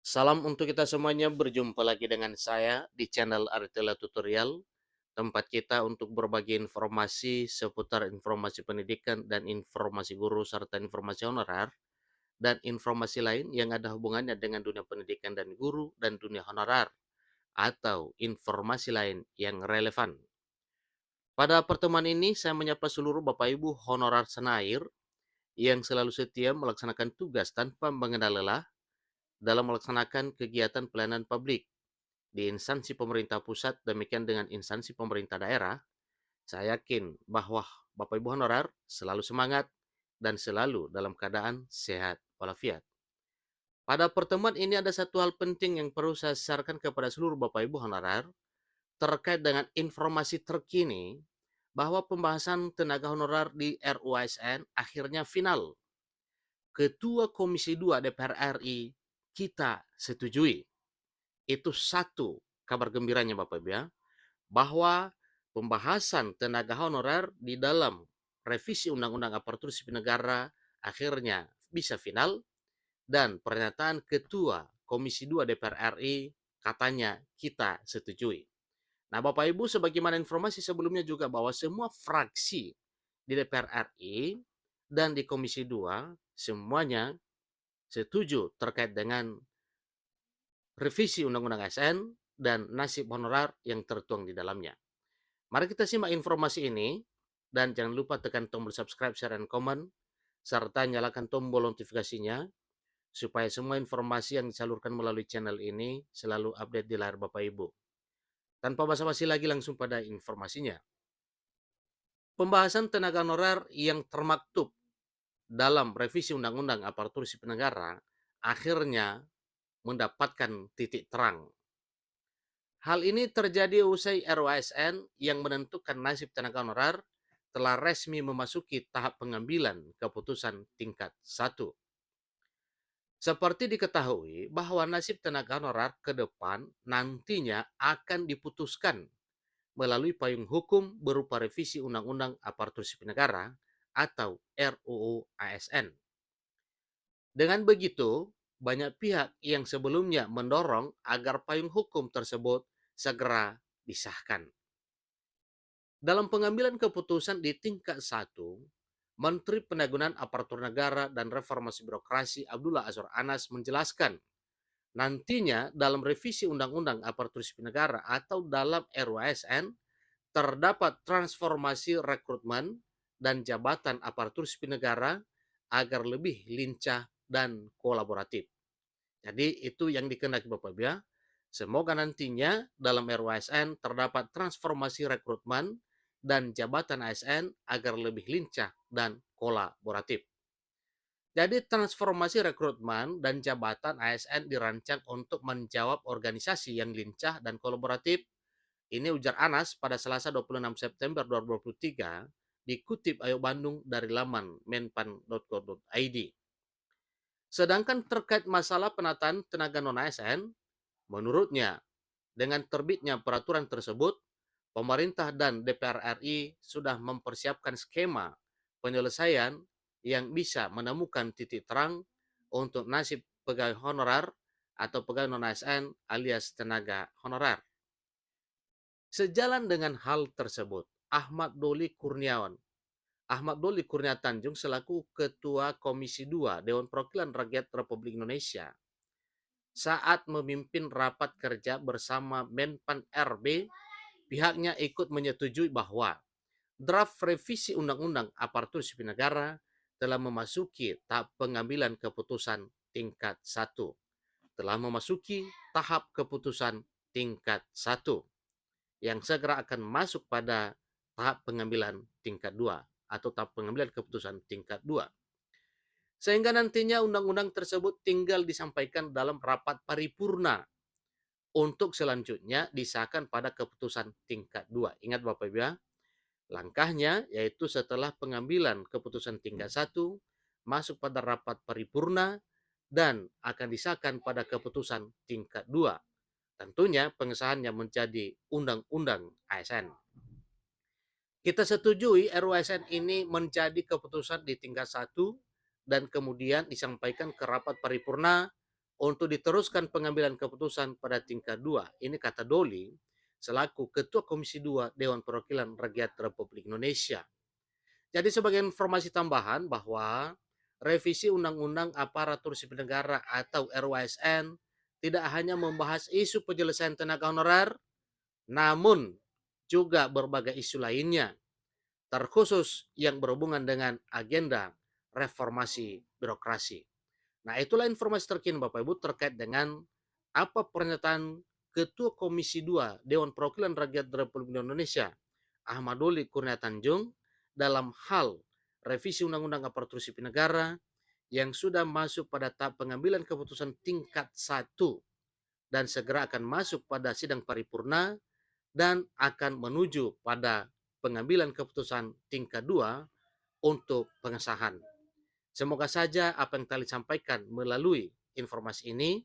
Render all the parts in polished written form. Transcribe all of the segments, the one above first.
Salam untuk kita semuanya, berjumpa lagi dengan saya di channel Aritela Tutorial, tempat kita untuk berbagi informasi seputar informasi pendidikan dan informasi guru serta informasi honorer dan informasi lain yang ada hubungannya dengan dunia pendidikan dan guru dan dunia honorer atau informasi lain yang relevan. Pada pertemuan ini saya menyapa seluruh Bapak Ibu honorer Senair yang selalu setia melaksanakan tugas tanpa mengenal lelah dalam melaksanakan kegiatan pelayanan publik di instansi pemerintah pusat, demikian dengan instansi pemerintah daerah. Saya yakin bahwa Bapak Ibu honorer selalu semangat dan selalu dalam keadaan sehat walafiat. Pada pertemuan ini ada satu hal penting yang perlu saya sarankan kepada seluruh Bapak Ibu honorer terkait dengan informasi terkini bahwa pembahasan tenaga honorer di RUASN akhirnya final. Ketua Komisi 2 DPR RI kita setujui. Itu satu kabar gembiranya Bapak Ibu ya, bahwa pembahasan tenaga honorer di dalam revisi Undang-Undang Aparatur Sipil Negara akhirnya bisa final, dan pernyataan Ketua Komisi 2 DPR RI katanya kita setujui. Nah Bapak Ibu, sebagaimana informasi sebelumnya juga bahwa semua fraksi di DPR RI dan di Komisi 2 semuanya setuju terkait dengan revisi Undang-Undang ASN dan nasib honorer yang tertuang di dalamnya. Mari kita simak informasi ini, dan jangan lupa tekan tombol subscribe, share, dan komen, serta nyalakan tombol notifikasinya, supaya semua informasi yang disalurkan melalui channel ini selalu update di layar Bapak Ibu. Tanpa basa-basi lagi, langsung pada informasinya. Pembahasan tenaga honorer yang termaktub dalam revisi Undang-Undang Aparatur Sipil Negara akhirnya mendapatkan titik terang. Hal ini terjadi usai RUASN yang menentukan nasib tenaga honorer telah resmi memasuki tahap pengambilan keputusan tingkat 1. Seperti diketahui bahwa nasib tenaga honorer ke depan nantinya akan diputuskan melalui payung hukum berupa revisi Undang-Undang Aparatur Sipil Negara atau RUU ASN. Dengan begitu, banyak pihak yang sebelumnya mendorong agar payung hukum tersebut segera disahkan. Dalam pengambilan keputusan di tingkat 1, Menteri Pendayagunaan Aparatur Negara dan Reformasi Birokrasi Abdullah Azwar Anas menjelaskan, nantinya dalam revisi Undang-Undang Aparatur Sipil Negara atau dalam RUASN terdapat transformasi rekrutmen dan jabatan aparatur sipil negara agar lebih lincah dan kolaboratif. Jadi itu yang dikehendaki Bapak Ibu ya. Semoga nantinya dalam RUASN terdapat transformasi rekrutmen dan jabatan ASN agar lebih lincah dan kolaboratif. Jadi transformasi rekrutmen dan jabatan ASN dirancang untuk menjawab organisasi yang lincah dan kolaboratif. Ini ujar Anas pada Selasa 26 September 2023, dikutip Ayo Bandung dari laman menpan.go.id. Sedangkan terkait masalah penataan tenaga non-ASN, menurutnya dengan terbitnya peraturan tersebut, pemerintah dan DPR RI sudah mempersiapkan skema penyelesaian yang bisa menemukan titik terang untuk nasib pegawai honorer atau pegawai non-ASN alias tenaga honorer. Sejalan dengan hal tersebut, Ahmad Doli Kurnia Tanjung selaku Ketua Komisi 2 Dewan Perwakilan Rakyat Republik Indonesia saat memimpin rapat kerja bersama Menpan RB, pihaknya ikut menyetujui bahwa draft revisi Undang-Undang Aparatur Sipil Negara telah memasuki tahap pengambilan keputusan tingkat 1. Telah memasuki tahap keputusan tingkat 1 yang segera akan masuk pada tahap pengambilan tingkat 2 atau tahap pengambilan keputusan tingkat 2. Sehingga nantinya undang-undang tersebut tinggal disampaikan dalam rapat paripurna untuk selanjutnya disahkan pada keputusan tingkat 2. Ingat Bapak Ibu ya, langkahnya yaitu setelah pengambilan keputusan tingkat 1 masuk pada rapat paripurna dan akan disahkan pada keputusan tingkat 2. Tentunya pengesahannya menjadi undang-undang ASN. Kita setujui RUASN ini menjadi keputusan di tingkat 1 dan kemudian disampaikan ke rapat paripurna untuk diteruskan pengambilan keputusan pada tingkat 2. Ini kata Doli selaku Ketua Komisi 2 Dewan Perwakilan Rakyat Republik Indonesia. Jadi sebagai informasi tambahan bahwa revisi Undang-Undang Aparatur Sipil Negara atau RUASN tidak hanya membahas isu penyelesaian tenaga honorer, namun juga berbagai isu lainnya, terkhusus yang berhubungan dengan agenda reformasi birokrasi. Nah, itulah informasi terkini Bapak Ibu terkait dengan apa pernyataan Ketua Komisi 2 Dewan Perwakilan Rakyat Republik Indonesia Ahmad Doli Kurnia Tanjung dalam hal revisi Undang-Undang Aparatur Sipil Negara yang sudah masuk pada tahap pengambilan keputusan tingkat 1 dan segera akan masuk pada sidang paripurna dan akan menuju pada pengambilan keputusan tingkat 2 untuk pengesahan. Semoga saja apa yang telah disampaikan melalui informasi ini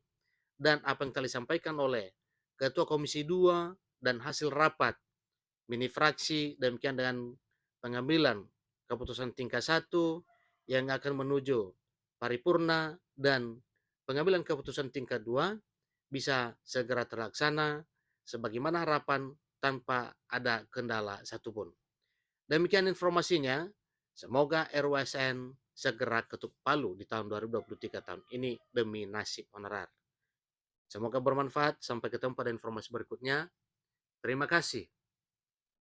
dan apa yang telah disampaikan oleh Ketua Komisi 2 dan hasil rapat mini fraksi demikian dengan pengambilan keputusan tingkat 1 yang akan menuju paripurna dan pengambilan keputusan tingkat 2 bisa segera terlaksana sebagaimana harapan tanpa ada kendala satupun. Demikian informasinya. Semoga RUASN segera ketuk palu di tahun 2023 tahun ini demi nasib honorer. Semoga bermanfaat. Sampai ketemu pada informasi berikutnya. Terima kasih.